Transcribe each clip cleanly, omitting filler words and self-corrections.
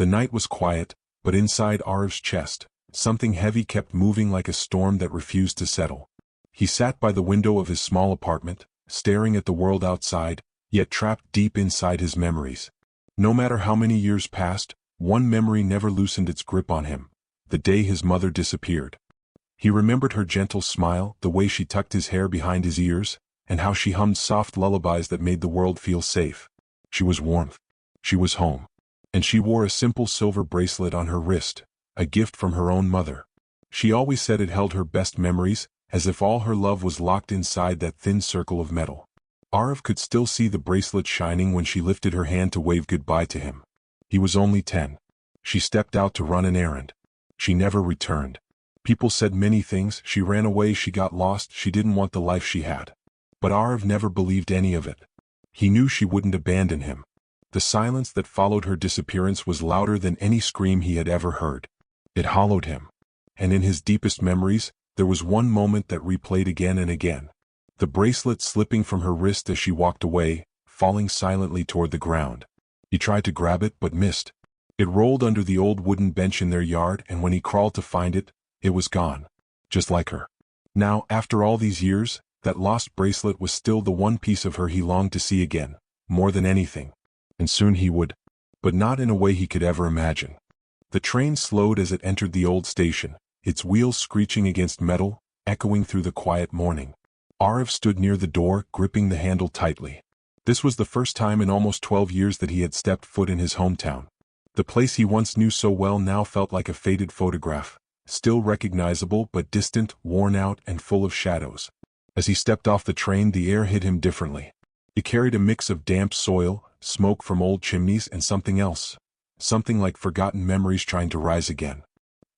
The night was quiet, but inside Ariv's chest, something heavy kept moving like a storm that refused to settle. He sat by the window of his small apartment, staring at the world outside, yet trapped deep inside his memories. No matter how many years passed, one memory never loosened its grip on him: the day his mother disappeared. He remembered her gentle smile, the way she tucked his hair behind his ears, and how she hummed soft lullabies that made the world feel safe. She was warmth. She was home. And she wore a simple silver bracelet on her wrist, a gift from her own mother. She always said it held her best memories, as if all her love was locked inside that thin circle of metal. Ariv could still see the bracelet shining when she lifted her hand to wave goodbye to him. He was only 10. She stepped out to run an errand. She never returned. People said many things: she ran away, she got lost, she didn't want the life she had. But Ariv never believed any of it. He knew she wouldn't abandon him. The silence that followed her disappearance was louder than any scream he had ever heard. It hollowed him. And in his deepest memories, there was one moment that replayed again and again. The bracelet slipping from her wrist as she walked away, falling silently toward the ground. He tried to grab it but missed. It rolled under the old wooden bench in their yard, and when he crawled to find it, it was gone. Just like her. Now, after all these years, that lost bracelet was still the one piece of her he longed to see again, more than anything. And soon he would. But not in a way he could ever imagine. The train slowed as it entered the old station, its wheels screeching against metal, echoing through the quiet morning. Ariv stood near the door, gripping the handle tightly. This was the first time in almost 12 years that he had stepped foot in his hometown. The place he once knew so well now felt like a faded photograph, still recognizable but distant, worn out, and full of shadows. As he stepped off the train, the air hit him differently. It carried a mix of damp soil, smoke from old chimneys, and something else. Something like forgotten memories trying to rise again.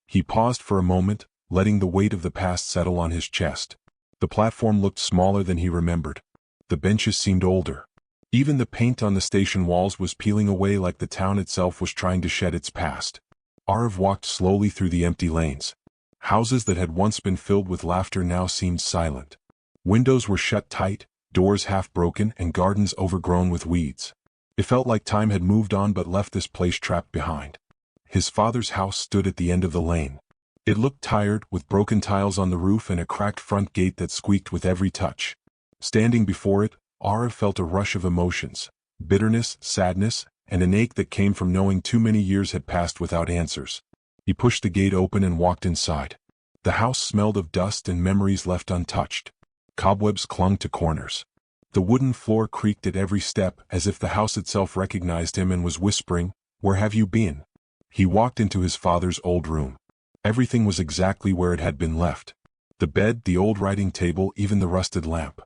He paused for a moment, letting the weight of the past settle on his chest. The platform looked smaller than he remembered. The benches seemed older. Even the paint on the station walls was peeling away, like the town itself was trying to shed its past. Ariv walked slowly through the empty lanes. Houses that had once been filled with laughter now seemed silent. Windows were shut tight, doors half broken, and gardens overgrown with weeds. It felt like time had moved on but left this place trapped behind. His father's house stood at the end of the lane. It looked tired, with broken tiles on the roof and a cracked front gate that squeaked with every touch. Standing before it, Ariv felt a rush of emotions: bitterness, sadness, and an ache that came from knowing too many years had passed without answers. He pushed the gate open and walked inside. The house smelled of dust and memories left untouched. Cobwebs clung to corners. The wooden floor creaked at every step, as if the house itself recognized him and was whispering, "Where have you been?" He walked into his father's old room. Everything was exactly where it had been left. The bed, the old writing table, even the rusted lamp.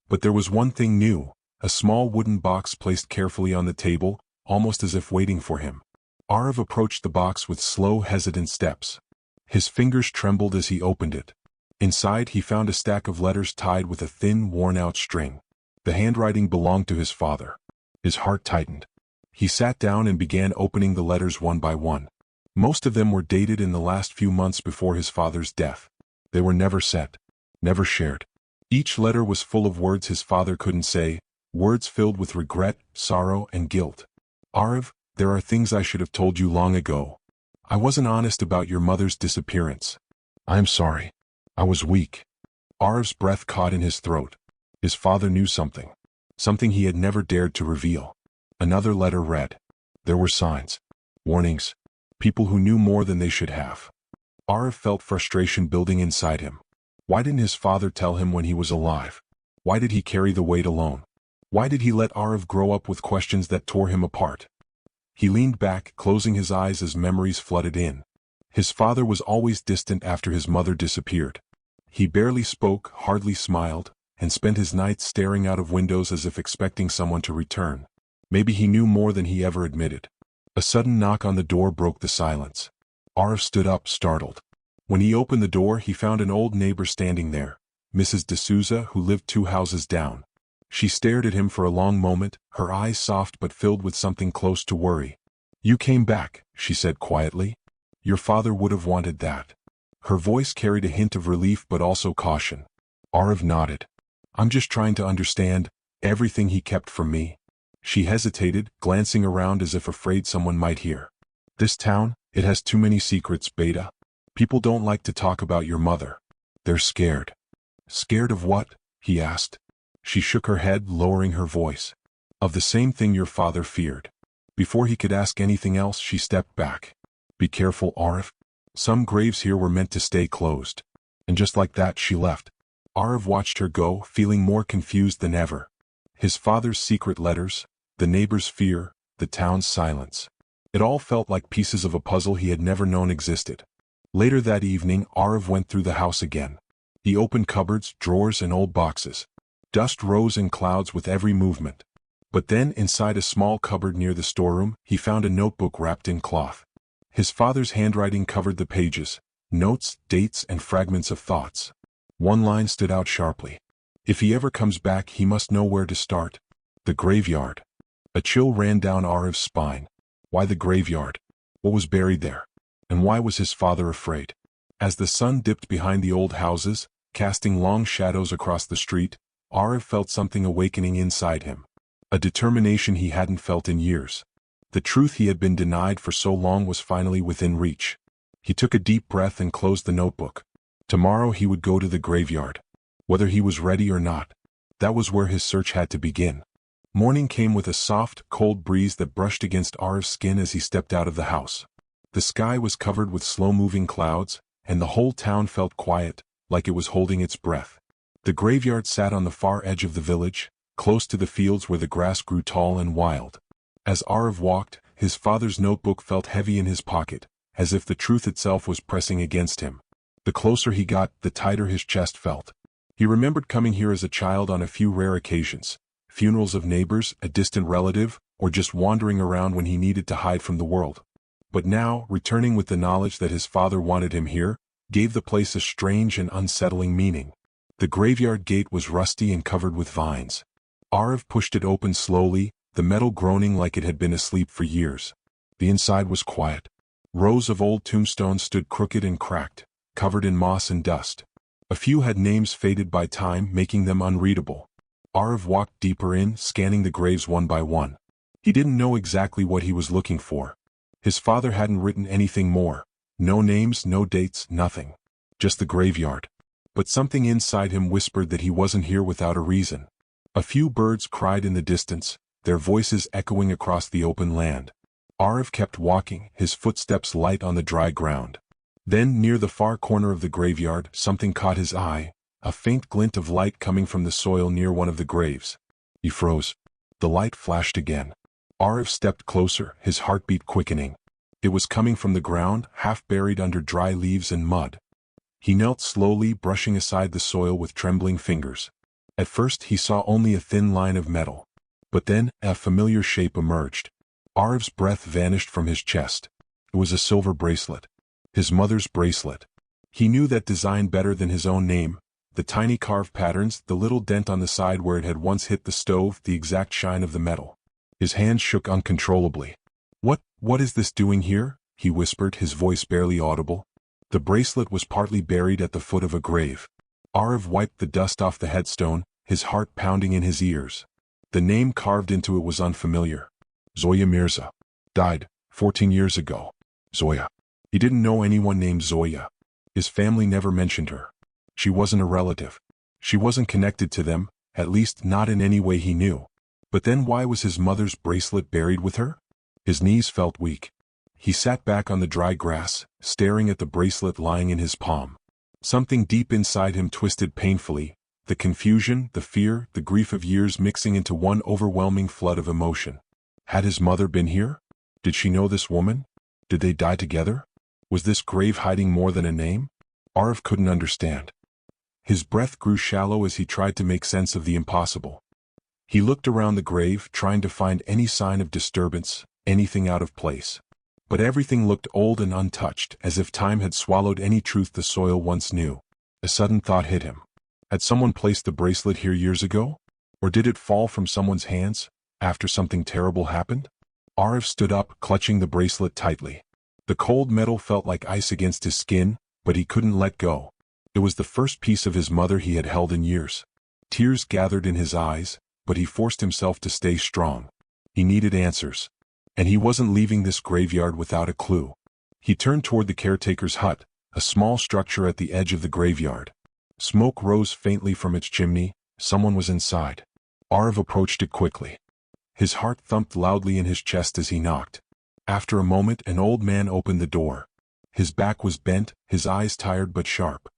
But there was one thing new: a small wooden box placed carefully on the table, almost as if waiting for him. Ariv approached the box with slow, hesitant steps. His fingers trembled as he opened it. Inside, he found a stack of letters tied with a thin, worn-out string. The handwriting belonged to his father. His heart tightened. He sat down and began opening the letters one by one. Most of them were dated in the last few months before his father's death. They were never sent, never shared. Each letter was full of words his father couldn't say, words filled with regret, sorrow, and guilt. "Ariv, there are things I should have told you long ago. I wasn't honest about your mother's disappearance. I'm sorry. I was weak." Ariv's breath caught in his throat. His father knew something. Something he had never dared to reveal. Another letter read. There were signs. Warnings. People who knew more than they should have. Ariv felt frustration building inside him. Why didn't his father tell him when he was alive? Why did he carry the weight alone? Why did he let Ariv grow up with questions that tore him apart? He leaned back, closing his eyes as memories flooded in. His father was always distant after his mother disappeared. He barely spoke, hardly smiled, and spent his nights staring out of windows as if expecting someone to return. Maybe he knew more than he ever admitted. A sudden knock on the door broke the silence. Ariv stood up, startled. When he opened the door, he found an old neighbor standing there, Mrs. D'Souza, who lived 2 houses down. She stared at him for a long moment, her eyes soft but filled with something close to worry. "You came back," she said quietly. "Your father would have wanted that." Her voice carried a hint of relief but also caution. Ariv nodded. "I'm just trying to understand everything he kept from me." She hesitated, glancing around as if afraid someone might hear. This town, it has too many secrets, Beta. People don't like to talk about your mother. They're scared. Scared of what? He asked. She shook her head, lowering her voice. Of the same thing your father feared. Before he could ask anything else, she stepped back. Be careful, Arif. Some graves here were meant to stay closed. And just like that, she left. Arif watched her go, feeling more confused than ever. His father's secret letters, the neighbor's fear, the town's silence. It all felt like pieces of a puzzle he had never known existed. Later that evening, Arif went through the house again. He opened cupboards, drawers, and old boxes. Dust rose in clouds with every movement. But then, inside a small cupboard near the storeroom, he found a notebook wrapped in cloth. His father's handwriting covered the pages, notes, dates, and fragments of thoughts. One line stood out sharply. If he ever comes back, he must know where to start. The graveyard. A chill ran down Arif's spine. Why the graveyard? What was buried there? And why was his father afraid? As the sun dipped behind the old houses, casting long shadows across the street, Arif felt something awakening inside him. A determination he hadn't felt in years. The truth he had been denied for so long was finally within reach. He took a deep breath and closed the notebook. Tomorrow he would go to the graveyard. Whether he was ready or not, that was where his search had to begin. Morning came with a soft, cold breeze that brushed against Arif's skin as he stepped out of the house. The sky was covered with slow-moving clouds, and the whole town felt quiet, like it was holding its breath. The graveyard sat on the far edge of the village, close to the fields where the grass grew tall and wild. As Arif walked, his father's notebook felt heavy in his pocket, as if the truth itself was pressing against him. The closer he got, the tighter his chest felt. He remembered coming here as a child on a few rare occasions, funerals of neighbors, a distant relative, or just wandering around when he needed to hide from the world. But now, returning with the knowledge that his father wanted him here, gave the place a strange and unsettling meaning. The graveyard gate was rusty and covered with vines. Arif pushed it open slowly, the metal groaning like it had been asleep for years. The inside was quiet. Rows of old tombstones stood crooked and cracked, covered in moss and dust. A few had names faded by time, making them unreadable. Arif walked deeper in, scanning the graves one by one. He didn't know exactly what he was looking for. His father hadn't written anything more. No names, no dates, nothing. Just the graveyard. But something inside him whispered that he wasn't here without a reason. A few birds cried in the distance, their voices echoing across the open land. Arif kept walking, his footsteps light on the dry ground. Then, near the far corner of the graveyard, something caught his eye, a faint glint of light coming from the soil near one of the graves. He froze. The light flashed again. Arif stepped closer, his heartbeat quickening. It was coming from the ground, half buried under dry leaves and mud. He knelt slowly, brushing aside the soil with trembling fingers. At first he saw only a thin line of metal. But then, a familiar shape emerged. Arif's breath vanished from his chest. It was a silver bracelet. His mother's bracelet. He knew that design better than his own name. The tiny carved patterns, the little dent on the side where it had once hit the stove, the exact shine of the metal. His hands shook uncontrollably. What is this doing here? He whispered, his voice barely audible. The bracelet was partly buried at the foot of a grave. Arif wiped the dust off the headstone, his heart pounding in his ears. The name carved into it was unfamiliar. Zoya Mirza. Died 14 years ago. Zoya. He didn't know anyone named Zoya. His family never mentioned her. She wasn't a relative. She wasn't connected to them, at least not in any way he knew. But then why was his mother's bracelet buried with her? His knees felt weak. He sat back on the dry grass, staring at the bracelet lying in his palm. Something deep inside him twisted painfully, the confusion, the fear, the grief of years mixing into one overwhelming flood of emotion. Had his mother been here? Did she know this woman? Did they die together? Was this grave hiding more than a name? Arif couldn't understand. His breath grew shallow as he tried to make sense of the impossible. He looked around the grave, trying to find any sign of disturbance, anything out of place. But everything looked old and untouched, as if time had swallowed any truth the soil once knew. A sudden thought hit him. Had someone placed the bracelet here years ago? Or did it fall from someone's hands, after something terrible happened? Arif stood up, clutching the bracelet tightly. The cold metal felt like ice against his skin, but he couldn't let go. It was the first piece of his mother he had held in years. Tears gathered in his eyes, but he forced himself to stay strong. He needed answers. And he wasn't leaving this graveyard without a clue. He turned toward the caretaker's hut, a small structure at the edge of the graveyard. Smoke rose faintly from its chimney. Someone was inside. Arv approached it quickly. His heart thumped loudly in his chest as he knocked. After a moment, an old man opened the door. His back was bent, his eyes tired but sharp.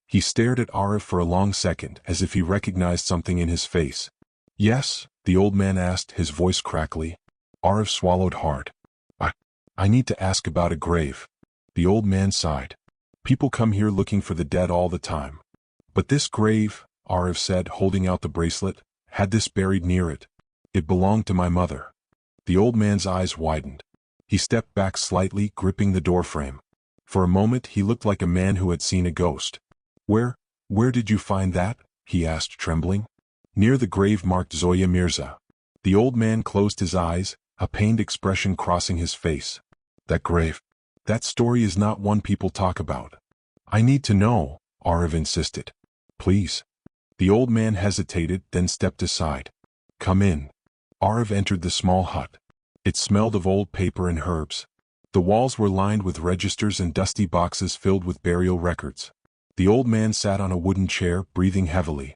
He stared at Arv for a long second, as if he recognized something in his face. "Yes?" the old man asked, his voice crackly. Arv swallowed hard. I need to ask about a grave." The old man sighed. "People come here looking for the dead all the time. But this grave," Arv said, holding out the bracelet, "had this buried near it. It belonged to my mother." The old man's eyes widened. He stepped back slightly, gripping the doorframe. For a moment he looked like a man who had seen a ghost. Where did you find that?" he asked, trembling. "Near the grave marked Zoya Mirza." The old man closed his eyes, a pained expression crossing his face. "That grave. That story is not one people talk about." "I need to know," Arv insisted. "Please." The old man hesitated, then stepped aside. "Come in." Arv entered the small hut. It smelled of old paper and herbs. The walls were lined with registers and dusty boxes filled with burial records. The old man sat on a wooden chair, breathing heavily.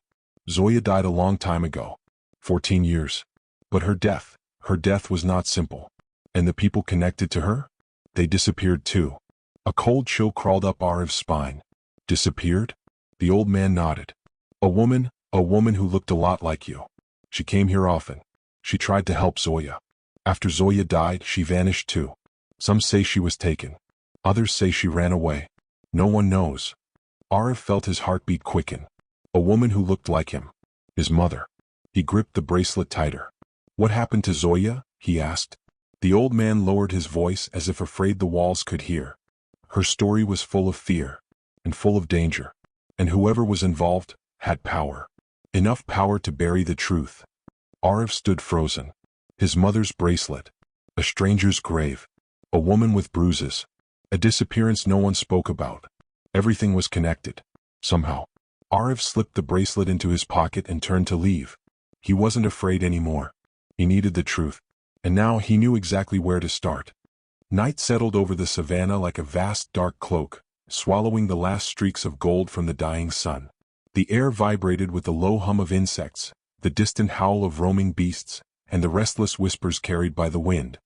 "Zoya died a long time ago. 14 years. But her death was not simple. And the people connected to her? They disappeared too." A cold chill crawled up Arv's spine. "Disappeared?" The old man nodded. A woman who looked a lot like you. She came here often. She tried to help Zoya. After Zoya died, she vanished too. Some say she was taken. Others say she ran away. No one knows." Arv felt his heartbeat quicken. A woman who looked like him. His mother. He gripped the bracelet tighter. "What happened to Zoya?" he asked. The old man lowered his voice as if afraid the walls could hear. "Her story was full of fear. And full of danger. And whoever was involved had power. Enough power to bury the truth." Arv stood frozen. His mother's bracelet. A stranger's grave. A woman with bruises. A disappearance no one spoke about. Everything was connected. Somehow. Arv slipped the bracelet into his pocket and turned to leave. He wasn't afraid anymore. He needed the truth. And now he knew exactly where to start. Night settled over the savannah like a vast dark cloak, swallowing the last streaks of gold from the dying sun. The air vibrated with the low hum of insects, the distant howl of roaming beasts, and the restless whispers carried by the wind.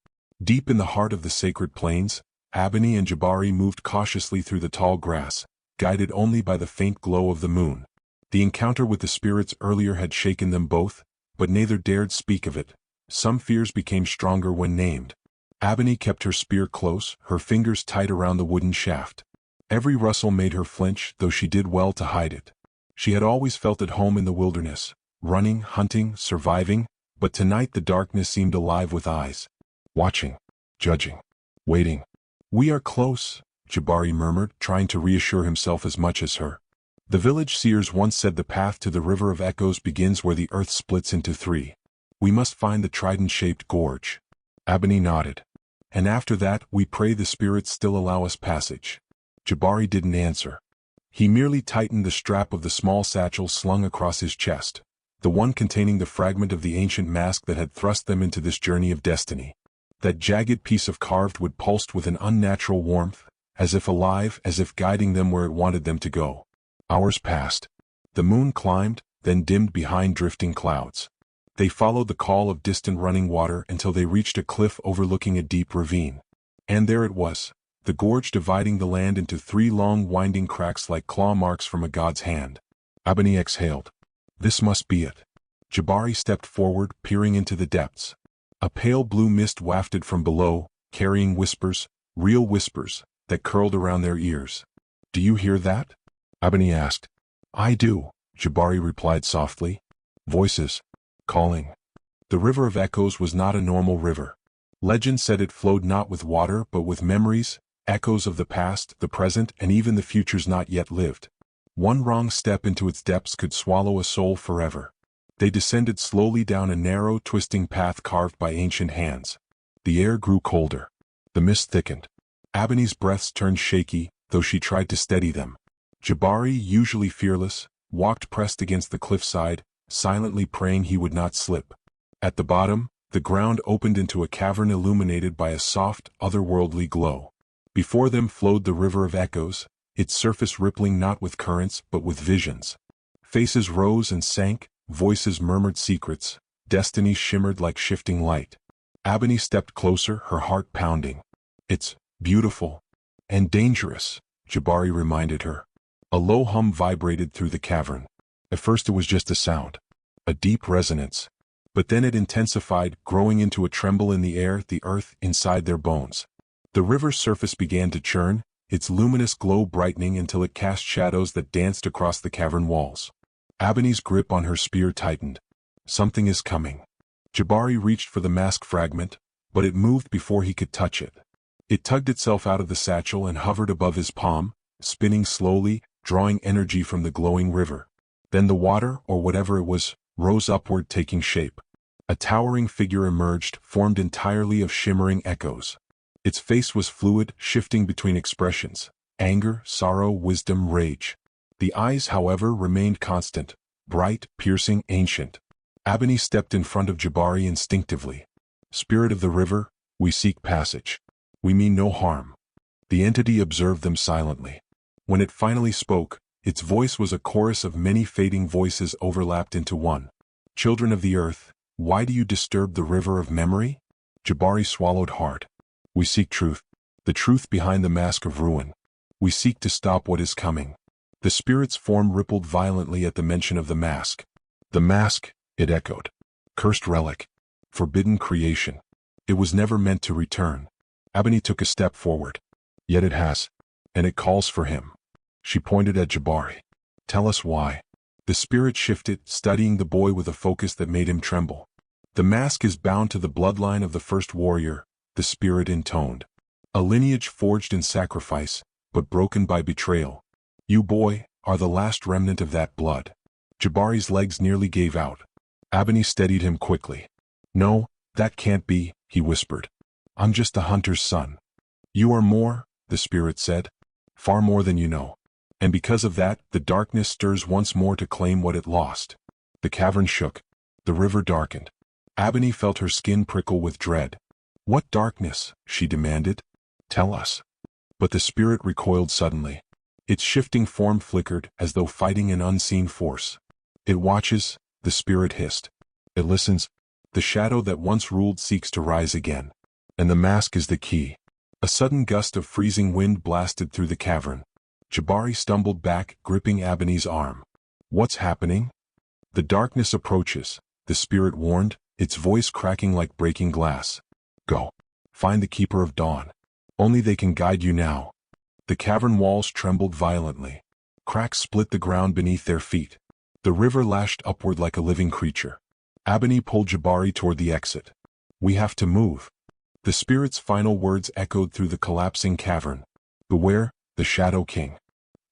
Deep in the heart of the sacred plains, Abani and Jabari moved cautiously through the tall grass, guided only by the faint glow of the moon. The encounter with the spirits earlier had shaken them both, but neither dared speak of it. Some fears became stronger when named. Abani kept her spear close, her fingers tight around the wooden shaft. Every rustle made her flinch, though she did well to hide it. She had always felt at home in the wilderness, running, hunting, surviving, but tonight the darkness seemed alive with eyes. Watching, judging, waiting. "We are close," Jabari murmured, trying to reassure himself as much as her. The village seers once said the path to the River of Echoes begins where the earth splits into three. We must find the trident-shaped gorge. Abani nodded. And after that, we pray the spirits still allow us passage. Jabari didn't answer. He merely tightened the strap of the small satchel slung across his chest, the one containing the fragment of the ancient mask that had thrust them into this journey of destiny. That jagged piece of carved wood pulsed with an unnatural warmth, as if alive, as if guiding them where it wanted them to go. Hours passed. The moon climbed, then dimmed behind drifting clouds. They followed the call of distant running water until they reached a cliff overlooking a deep ravine. And there it was, the gorge dividing the land into three long winding cracks like claw marks from a god's hand. Abani exhaled. This must be it. Jabari stepped forward, peering into the depths. A pale blue mist wafted from below, carrying whispers, real whispers, that curled around their ears. "Do you hear that?" Abani asked. "I do," Jabari replied softly. "Voices. Calling." The River of Echoes was not a normal river. Legend said it flowed not with water but with memories, echoes of the past, the present, and even the futures not yet lived. One wrong step into its depths could swallow a soul forever. They descended slowly down a narrow, twisting path carved by ancient hands. The air grew colder. The mist thickened. Abani's breaths turned shaky, though she tried to steady them. Jabari, usually fearless, walked pressed against the cliffside, silently praying he would not slip. At the bottom, The ground opened into a cavern illuminated by a soft, otherworldly glow. Before them flowed the river of echoes, its surface rippling not with currents but with visions. Faces rose and sank, voices murmured secrets, destiny shimmered like shifting light. Ebony stepped closer, her heart pounding. "It's beautiful and dangerous," Jabari reminded her. A low hum vibrated through the cavern. At first it was just a sound, a deep resonance. But then it intensified, growing into a tremble in the air, the earth inside their bones. The river's surface began to churn, its luminous glow brightening until it cast shadows that danced across the cavern walls. Ebony's grip on her spear tightened. Something is coming. Jabari reached for the mask fragment, but it moved before he could touch it. It tugged itself out of the satchel and hovered above his palm, spinning slowly, drawing energy from the glowing river. Then the water, or whatever it was, rose upward, taking shape. A towering figure emerged, formed entirely of shimmering echoes. Its face was fluid, shifting between expressions: anger, sorrow, wisdom, rage. The eyes, however, remained constant, bright, piercing, ancient. Ebony stepped in front of Jabari instinctively. "Spirit of the river, we seek passage. We mean no harm." The entity observed them silently. When it finally spoke, its voice was a chorus of many fading voices overlapped into one. "Children of the earth, why do you disturb the river of memory?" Jabari swallowed hard. "We seek truth, the truth behind the mask of ruin. We seek to stop what is coming." The spirit's form rippled violently at the mention of the mask. "The mask," it echoed. "Cursed relic. Forbidden creation. It was never meant to return." Ebony took a step forward. "Yet it has. And it calls for him." She pointed at Jabari. "Tell us why." The spirit shifted, studying the boy with a focus that made him tremble. "The mask is bound to the bloodline of the first warrior," the spirit intoned. "A lineage forged in sacrifice, but broken by betrayal. You, boy, are the last remnant of that blood." Jabari's legs nearly gave out. Ebony steadied him quickly. "No, that can't be," he whispered. "I'm just a hunter's son." "You are more," the spirit said. "Far more than you know. And because of that, the darkness stirs once more to claim what it lost." The cavern shook. The river darkened. Ebony felt her skin prickle with dread. "What darkness?" she demanded. "Tell us." But the spirit recoiled suddenly. Its shifting form flickered, as though fighting an unseen force. "It watches," the spirit hissed. "It listens. The shadow that once ruled seeks to rise again. And the mask is the key." A sudden gust of freezing wind blasted through the cavern. Jabari stumbled back, gripping Ebony's arm. "What's happening?" "The darkness approaches," the spirit warned, its voice cracking like breaking glass. "Go. Find the Keeper of Dawn. Only they can guide you now." The cavern walls trembled violently. Cracks split the ground beneath their feet. The river lashed upward like a living creature. Ebony pulled Jabari toward the exit. "We have to move." The spirit's final words echoed through the collapsing cavern. "Beware, the Shadow King.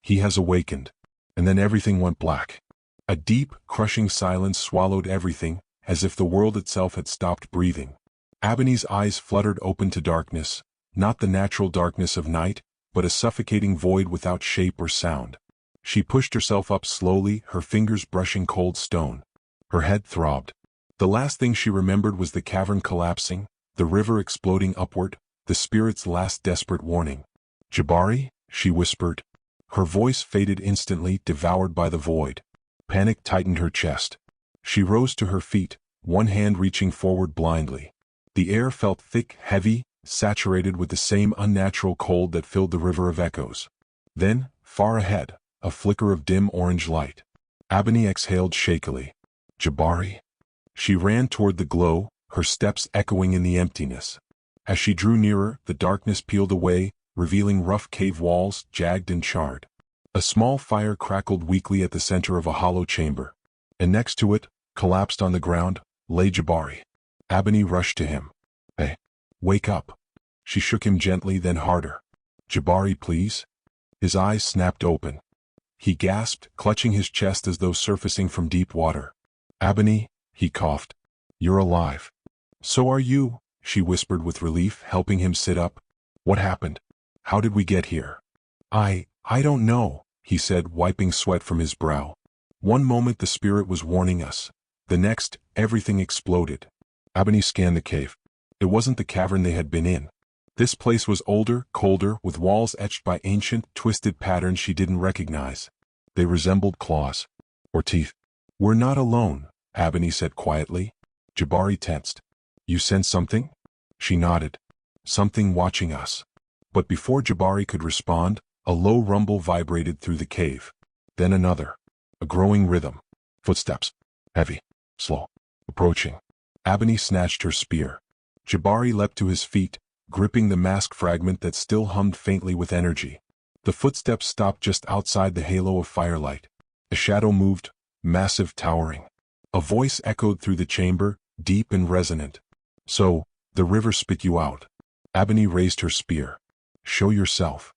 He has awakened." And then everything went black. A deep, crushing silence swallowed everything, as if the world itself had stopped breathing. Ebony's eyes fluttered open to darkness, not the natural darkness of night, but a suffocating void without shape or sound. She pushed herself up slowly, her fingers brushing cold stone. Her head throbbed. The last thing she remembered was the cavern collapsing, the river exploding upward, the spirit's last desperate warning. "Jabari?" she whispered. Her voice faded instantly, devoured by the void. Panic tightened her chest. She rose to her feet, one hand reaching forward blindly. The air felt thick, heavy, saturated with the same unnatural cold that filled the river of echoes. Then, far ahead, a flicker of dim orange light. Ebony exhaled shakily. "Jabari?" She ran toward the glow, her steps echoing in the emptiness. As she drew nearer, the darkness peeled away, revealing rough cave walls, jagged and charred. A small fire crackled weakly at the center of a hollow chamber. And next to it, collapsed on the ground, lay Jabari. Ebony rushed to him. "Hey, wake up." She shook him gently, then harder. "Jabari, please." His eyes snapped open. He gasped, clutching his chest as though surfacing from deep water. "Ebony," he coughed. "You're alive." "So are you," she whispered with relief, helping him sit up. "What happened? How did we get here?" I don't know," he said, wiping sweat from his brow. "One moment the spirit was warning us. The next, everything exploded. Ebony scanned the cave. It wasn't the cavern they had been in. This place was older, colder, with walls etched by ancient, twisted patterns she didn't recognize. They resembled claws. Or teeth. "We're not alone," Ebony said quietly. Jabari tensed. "You sense something?" She nodded. "Something watching us." But before Jabari could respond, a low rumble vibrated through the cave. Then another. A growing rhythm. Footsteps. Heavy. Slow. Approaching. Ebony snatched her spear. Jabari leapt to his feet, gripping the mask fragment that still hummed faintly with energy. The footsteps stopped just outside the halo of firelight. A shadow moved, massive, towering. A voice echoed through the chamber, deep and resonant. "So, the river spit you out." Ebony raised her spear. "Show yourself."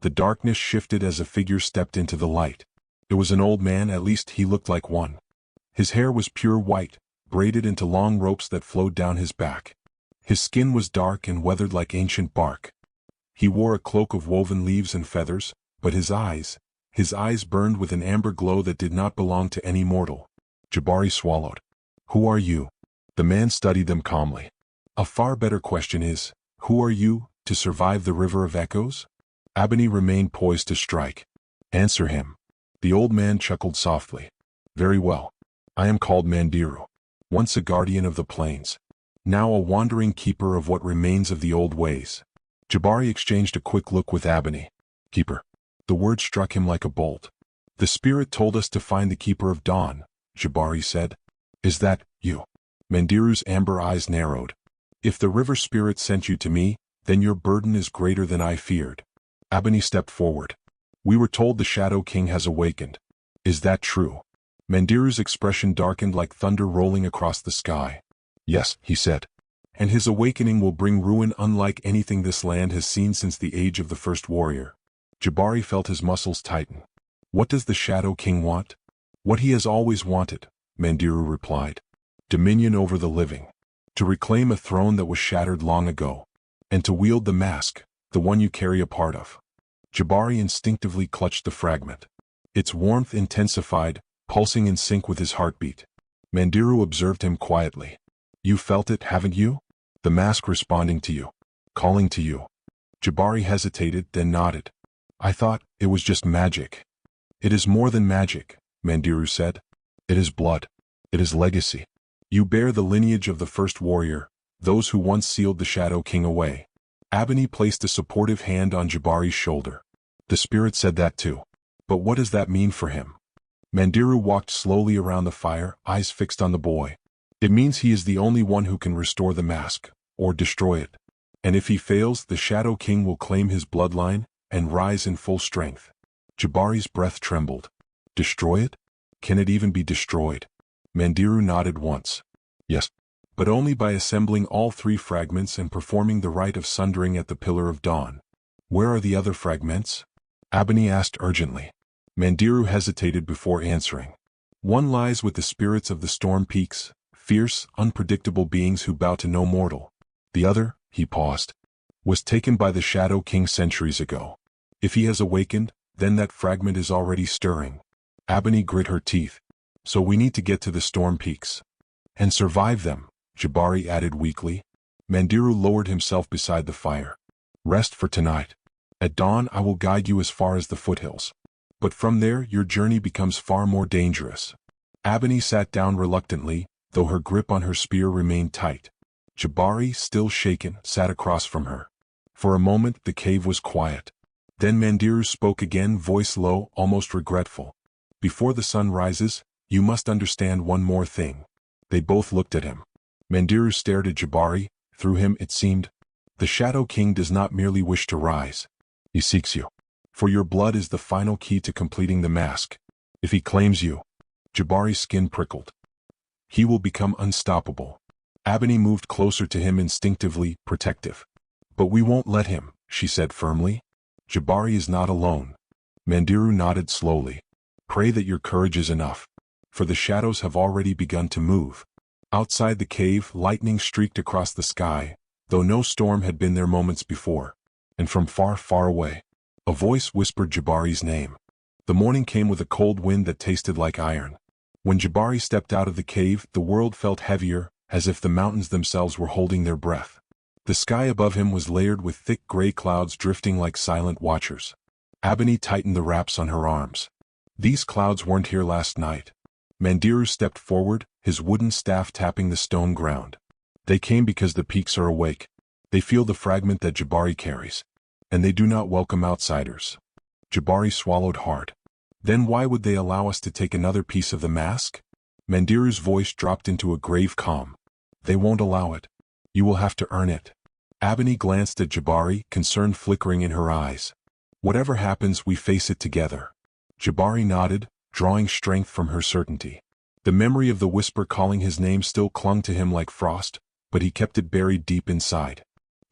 The darkness shifted as a figure stepped into the light. It was an old man, at least he looked like one. His hair was pure white, braided into long ropes that flowed down his back. His skin was dark and weathered like ancient bark. He wore a cloak of woven leaves and feathers, but his eyes burned with an amber glow that did not belong to any mortal. Jabari swallowed. "Who are you?" The man studied them calmly. "A far better question is, who are you, to survive the river of echoes?" Ebony remained poised to strike. "Answer him." The old man chuckled softly. "Very well. I am called Mandiru, once a guardian of the plains, now a wandering keeper of what remains of the old ways." Jabari exchanged a quick look with Ebony. "Keeper." The word struck him like a bolt. "The spirit told us to find the Keeper of Dawn," Jabari said. "Is that you?" Mandiru's amber eyes narrowed. "If the river spirit sent you to me, then your burden is greater than I feared." Ebony stepped forward. "We were told the Shadow King has awakened. Is that true?" Mandiru's expression darkened like thunder rolling across the sky. "Yes," he said. "And his awakening will bring ruin unlike anything this land has seen since the age of the first warrior." Jabari felt his muscles tighten. "What does the Shadow King want?" "What he has always wanted," Mandiru replied. "Dominion over the living. To reclaim a throne that was shattered long ago. And to wield the mask, the one you carry a part of." Jabari instinctively clutched the fragment. Its warmth intensified, pulsing in sync with his heartbeat. Mandiru observed him quietly. "You felt it, haven't you? The mask responding to you. Calling to you." Jabari hesitated, then nodded. "I thought it was just magic." "It is more than magic," Mandiru said. "It is blood. It is legacy. You bear the lineage of the first warrior, those who once sealed the Shadow King away." Ebony placed a supportive hand on Jabari's shoulder. "The spirit said that too. But what does that mean for him?" Mandiru walked slowly around the fire, eyes fixed on the boy. "It means he is the only one who can restore the mask, or destroy it. And if he fails, the Shadow King will claim his bloodline, and rise in full strength." Jabari's breath trembled. "Destroy it? Can it even be destroyed?" Mandiru nodded once. "Yes. But only by assembling all three fragments and performing the rite of sundering at the Pillar of Dawn." "Where are the other fragments?" Ebony asked urgently. Mandiru hesitated before answering. "One lies with the spirits of the storm peaks, fierce, unpredictable beings who bow to no mortal. The other," he paused, "was taken by the Shadow King centuries ago. If he has awakened, then that fragment is already stirring." Ebony grit her teeth. "So we need to get to the storm peaks. And survive them," Jabari added weakly. Mandiru lowered himself beside the fire. "Rest for tonight. At dawn I will guide you as far as the foothills. But from there your journey becomes far more dangerous." Ebony sat down reluctantly, though her grip on her spear remained tight. Jabari, still shaken, sat across from her. For a moment the cave was quiet. Then Mandiru spoke again, voice low, almost regretful. "Before the sun rises, you must understand one more thing." They both looked at him. Mandiru stared at Jabari. Through him it seemed, "The Shadow King does not merely wish to rise. He seeks you. For your blood is the final key to completing the mask. If he claims you..." Jabari's skin prickled. "He will become unstoppable." Ebony moved closer to him, instinctively protective. "But we won't let him," she said firmly. "Jabari is not alone." Mandiru nodded slowly. "Pray that your courage is enough. For the shadows have already begun to move." Outside the cave, lightning streaked across the sky, though no storm had been there moments before. And from far, far away, a voice whispered Jabari's name. The morning came with a cold wind that tasted like iron. When Jabari stepped out of the cave, the world felt heavier, as if the mountains themselves were holding their breath. The sky above him was layered with thick gray clouds drifting like silent watchers. Ebony tightened the wraps on her arms. These clouds weren't here last night. Mandiru stepped forward, his wooden staff tapping the stone ground. They came because the peaks are awake. They feel the fragment that Jabari carries. And they do not welcome outsiders. Jabari swallowed hard. Then why would they allow us to take another piece of the mask? Mandiru's voice dropped into a grave calm. They won't allow it. You will have to earn it. Ebony glanced at Jabari, concern flickering in her eyes. Whatever happens, we face it together. Jabari nodded, drawing strength from her certainty. The memory of the whisper calling his name still clung to him like frost, but he kept it buried deep inside.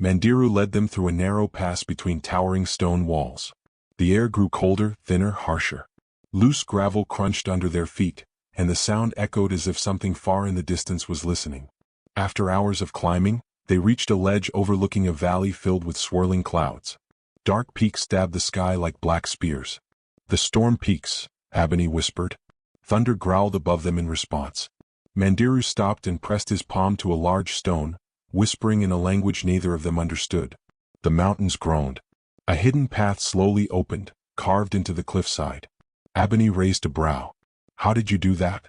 Mandiru led them through a narrow pass between towering stone walls. The air grew colder, thinner, harsher. Loose gravel crunched under their feet, and the sound echoed as if something far in the distance was listening. After hours of climbing, they reached a ledge overlooking a valley filled with swirling clouds. Dark peaks stabbed the sky like black spears. The storm peaks, Ebony whispered. Thunder growled above them in response. Mandiru stopped and pressed his palm to a large stone, whispering in a language neither of them understood. The mountains groaned. A hidden path slowly opened, carved into the cliffside. Ebony raised a brow. How did you do that?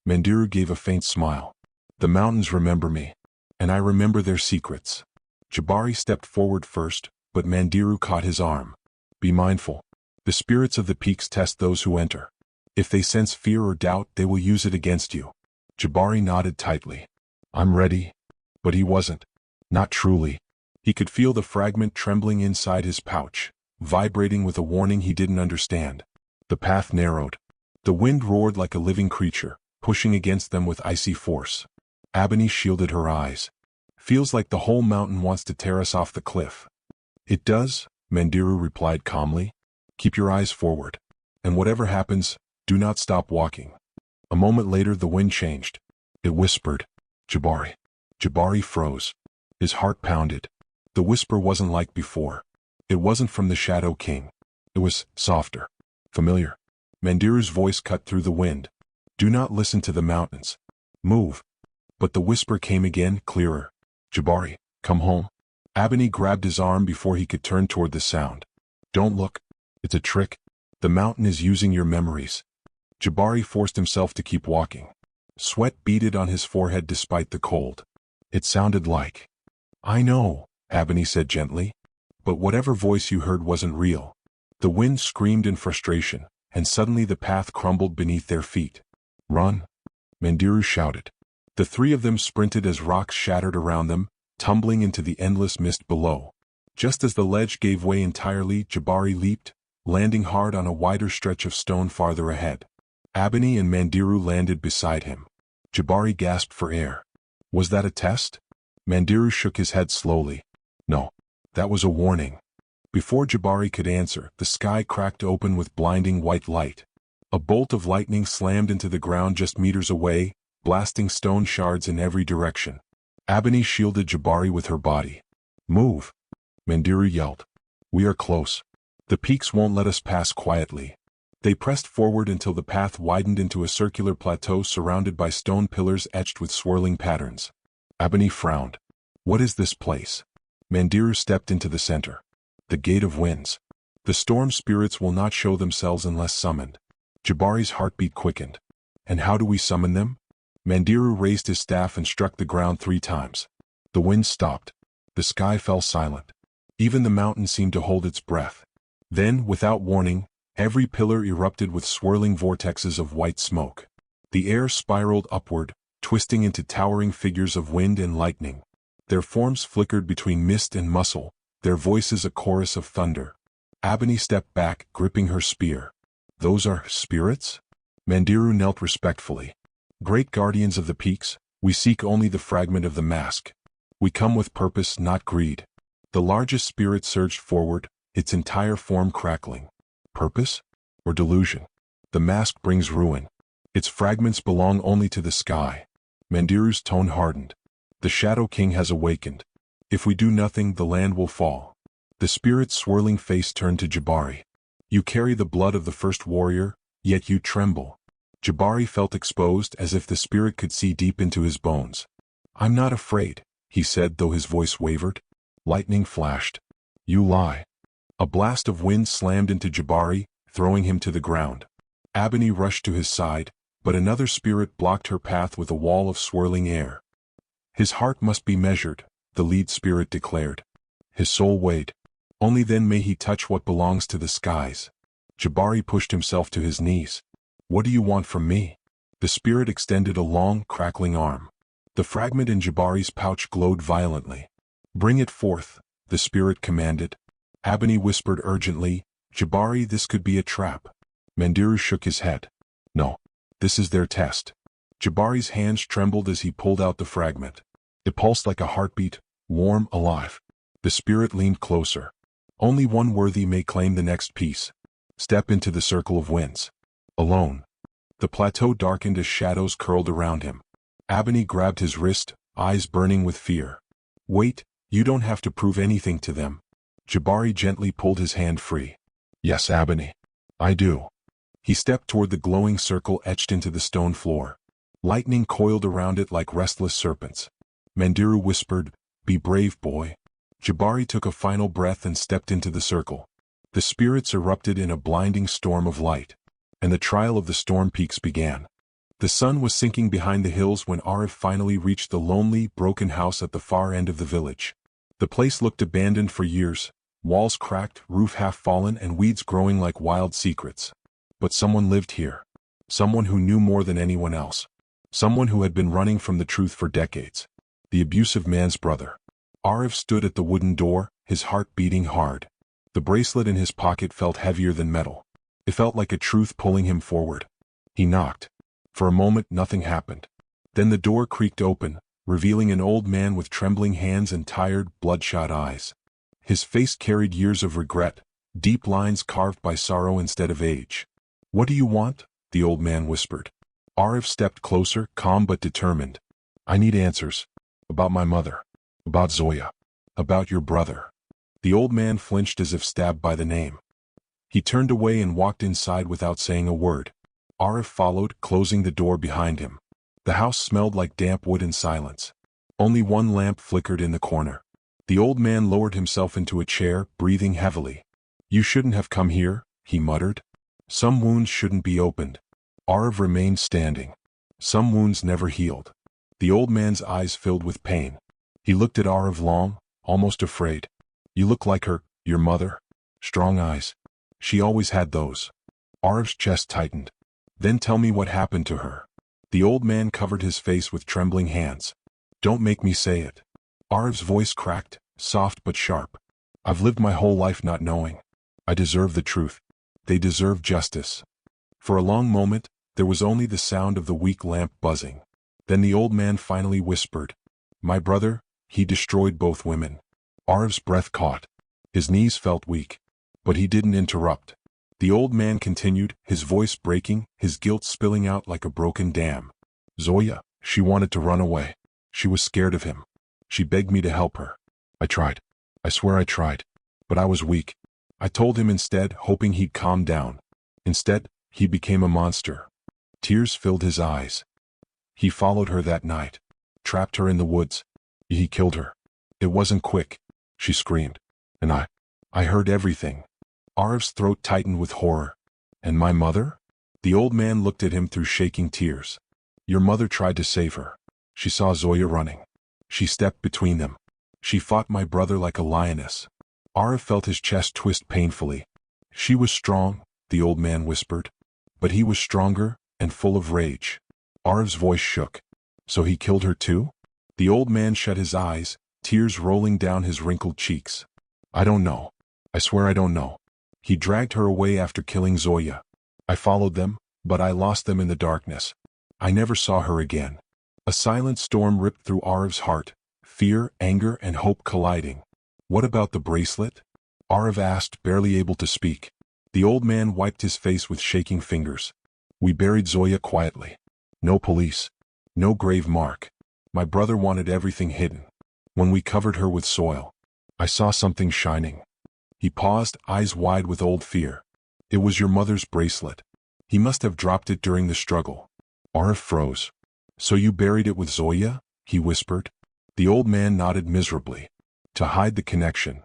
Mandiru gave a faint smile. The mountains remember me. And I remember their secrets. Jabari stepped forward first, but Mandiru caught his arm. Be mindful. The spirits of the peaks test those who enter. If they sense fear or doubt, they will use it against you. Jabari nodded tightly. I'm ready. But he wasn't. Not truly. He could feel the fragment trembling inside his pouch, vibrating with a warning he didn't understand. The path narrowed. The wind roared like a living creature, pushing against them with icy force. Ebony shielded her eyes. Feels like the whole mountain wants to tear us off the cliff. It does, Mandiru replied calmly. Keep your eyes forward. And whatever happens, do not stop walking. A moment later the wind changed. It whispered. Jabari. Jabari froze. His heart pounded. The whisper wasn't like before. It wasn't from the Shadow King. It was softer. Familiar. Mandiru's voice cut through the wind. Do not listen to the mountains. Move. But the whisper came again, clearer. Jabari, come home. Ebony grabbed his arm before he could turn toward the sound. Don't look. It's a trick. The mountain is using your memories. Jabari forced himself to keep walking. Sweat beaded on his forehead despite the cold. It sounded like. I know, Ebony said gently. But whatever voice you heard wasn't real. The wind screamed in frustration, and suddenly the path crumbled beneath their feet. Run! Mandiru shouted. The three of them sprinted as rocks shattered around them, tumbling into the endless mist below. Just as the ledge gave way entirely, Jabari leaped, landing hard on a wider stretch of stone farther ahead. Ebony and Mandiru landed beside him. Jabari gasped for air. Was that a test? Mandiru shook his head slowly. No. That was a warning. Before Jabari could answer, the sky cracked open with blinding white light. A bolt of lightning slammed into the ground just meters away, blasting stone shards in every direction. Ebony shielded Jabari with her body. Move! Mandiru yelled. We are close. The peaks won't let us pass quietly. They pressed forward until the path widened into a circular plateau surrounded by stone pillars etched with swirling patterns. Ebony frowned. What is this place? Mandiru stepped into the center. The Gate of Winds. The storm spirits will not show themselves unless summoned. Jabari's heartbeat quickened. And how do we summon them? Mandiru raised his staff and struck the ground 3 times. The wind stopped. The sky fell silent. Even the mountain seemed to hold its breath. Then, without warning, every pillar erupted with swirling vortexes of white smoke. The air spiraled upward, twisting into towering figures of wind and lightning. Their forms flickered between mist and muscle, their voices a chorus of thunder. Ebony stepped back, gripping her spear. Those are spirits? Mandiru knelt respectfully. Great guardians of the peaks, we seek only the fragment of the mask. We come with purpose, not greed. The largest spirit surged forward, its entire form crackling. Purpose? Or delusion? The mask brings ruin. Its fragments belong only to the sky. Mandiru's tone hardened. The Shadow King has awakened. If we do nothing, the land will fall. The spirit's swirling face turned to Jabari. You carry the blood of the first warrior, yet you tremble. Jabari felt exposed as if the spirit could see deep into his bones. I'm not afraid, he said, though his voice wavered. Lightning flashed. You lie. A blast of wind slammed into Jabari, throwing him to the ground. Ebony rushed to his side, but another spirit blocked her path with a wall of swirling air. His heart must be measured, the lead spirit declared. His soul weighed. Only then may he touch what belongs to the skies. Jabari pushed himself to his knees. What do you want from me? The spirit extended a long, crackling arm. The fragment in Jabari's pouch glowed violently. Bring it forth, the spirit commanded. Ebony whispered urgently, Jabari, this could be a trap. Mandiru shook his head. No. This is their test. Jabari's hands trembled as he pulled out the fragment. It pulsed like a heartbeat, warm, alive. The spirit leaned closer. Only one worthy may claim the next piece. Step into the circle of winds. Alone. The plateau darkened as shadows curled around him. Ebony grabbed his wrist, eyes burning with fear. Wait, you don't have to prove anything to them. Jabari gently pulled his hand free. Yes, Ebony. I do. He stepped toward the glowing circle etched into the stone floor. Lightning coiled around it like restless serpents. Mandiru whispered, Be brave, boy. Jabari took a final breath and stepped into the circle. The spirits erupted in a blinding storm of light, and the trial of the storm peaks began. The sun was sinking behind the hills when Arif finally reached the lonely, broken house at the far end of the village. The place looked abandoned for years, walls cracked, roof half fallen, and weeds growing like wild secrets. But someone lived here. Someone who knew more than anyone else. Someone who had been running from the truth for decades. The abusive man's brother. Arif stood at the wooden door, his heart beating hard. The bracelet in his pocket felt heavier than metal. It felt like a truth pulling him forward. He knocked. For a moment nothing happened. Then the door creaked open, revealing an old man with trembling hands and tired, bloodshot eyes. His face carried years of regret, deep lines carved by sorrow instead of age. What do you want? The old man whispered. Arif stepped closer, calm but determined. I need answers. About my mother. About Zoya. About your brother. The old man flinched as if stabbed by the name. He turned away and walked inside without saying a word. Arif followed, closing the door behind him. The house smelled like damp wood and silence. Only one lamp flickered in the corner. The old man lowered himself into a chair, breathing heavily. You shouldn't have come here, he muttered. Some wounds shouldn't be opened. Arif remained standing. Some wounds never healed. The old man's eyes filled with pain. He looked at Arif long, almost afraid. You look like her, your mother. Strong eyes. She always had those. Arif's chest tightened. Then tell me what happened to her. The old man covered his face with trembling hands. Don't make me say it. Arif's voice cracked, soft but sharp. I've lived my whole life not knowing. I deserve the truth. They deserve justice. For a long moment, there was only the sound of the weak lamp buzzing. Then the old man finally whispered, My brother, he destroyed both women. Arif's breath caught. His knees felt weak. But he didn't interrupt. The old man continued, his voice breaking, his guilt spilling out like a broken dam. Zoya, she wanted to run away. She was scared of him. She begged me to help her. I tried. I swear I tried. But I was weak. I told him instead, hoping he'd calm down. Instead, he became a monster. Tears filled his eyes. He followed her that night. Trapped her in the woods. He killed her. It wasn't quick. She screamed. And I heard everything. Arif's throat tightened with horror. And my mother? The old man looked at him through shaking tears. Your mother tried to save her. She saw Zoya running. She stepped between them. She fought my brother like a lioness. Arif felt his chest twist painfully. She was strong, the old man whispered. But he was stronger, and full of rage. Arif's voice shook. So he killed her too? The old man shut his eyes, tears rolling down his wrinkled cheeks. I don't know. I swear I don't know. He dragged her away after killing Zoya. I followed them, but I lost them in the darkness. I never saw her again. A silent storm ripped through Arif's heart, fear, anger, and hope colliding. What about the bracelet? Arif asked, barely able to speak. The old man wiped his face with shaking fingers. We buried Zoya quietly. No police. No grave mark. My brother wanted everything hidden. When we covered her with soil, I saw something shining. He paused, eyes wide with old fear. It was your mother's bracelet. He must have dropped it during the struggle. Arif froze. So you buried it with Zoya? he whispered. The old man nodded miserably. To hide the connection.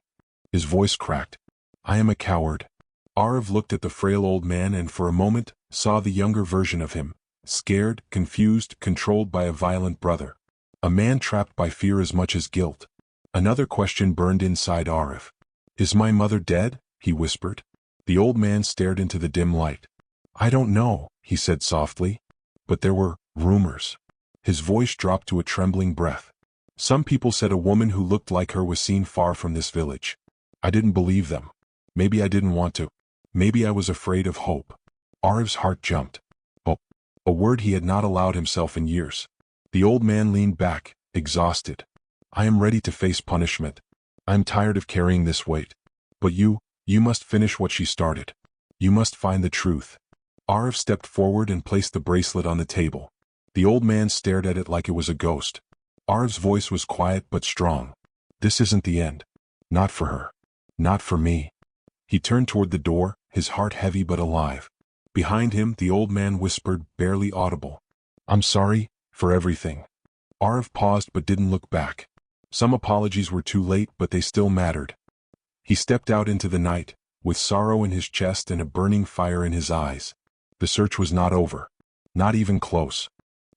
His voice cracked. I am a coward. Arv looked at the frail old man and for a moment saw the younger version of him, scared, confused, controlled by a violent brother. A man trapped by fear as much as guilt. Another question burned inside Arv. Is my mother dead? He whispered. The old man stared into the dim light. I don't know, he said softly. But there were rumors. His voice dropped to a trembling breath. Some people said a woman who looked like her was seen far from this village. I didn't believe them. Maybe I didn't want to. Maybe I was afraid of hope. Arv's heart jumped. Oh, a word he had not allowed himself in years. The old man leaned back, exhausted. I am ready to face punishment. I am tired of carrying this weight. But you must finish what she started. You must find the truth. Arv stepped forward and placed the bracelet on the table. The old man stared at it like it was a ghost. Arv's voice was quiet but strong. This isn't the end. Not for her. Not for me. He turned toward the door, his heart heavy but alive. Behind him, the old man whispered, barely audible. I'm sorry, for everything. Arv paused but didn't look back. Some apologies were too late but they still mattered. He stepped out into the night, with sorrow in his chest and a burning fire in his eyes. The search was not over. Not even close.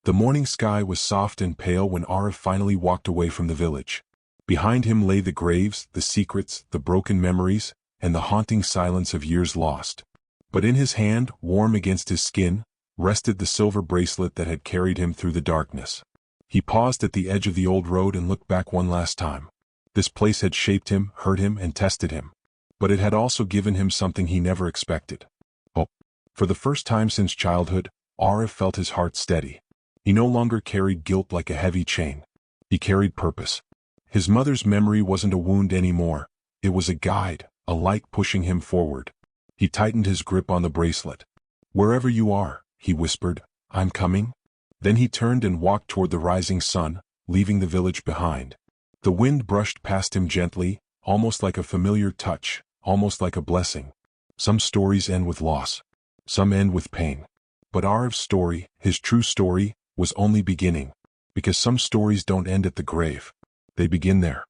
The morning sky was soft and pale when Arv finally walked away from the village. Behind him lay the graves, the secrets, the broken memories, and the haunting silence of years lost. But in his hand, warm against his skin, rested the silver bracelet that had carried him through the darkness. He paused at the edge of the old road and looked back one last time. This place had shaped him, hurt him, and tested him. But it had also given him something he never expected. Hope. For the first time since childhood, Arv felt his heart steady. He no longer carried guilt like a heavy chain. He carried purpose. His mother's memory wasn't a wound anymore. It was a guide, a light pushing him forward. He tightened his grip on the bracelet. Wherever you are, he whispered, I'm coming. Then he turned and walked toward the rising sun, leaving the village behind. The wind brushed past him gently, almost like a familiar touch, almost like a blessing. Some stories end with loss. Some end with pain. But Arv's story, his true story, was only beginning. Because some stories don't end at the grave. They begin there.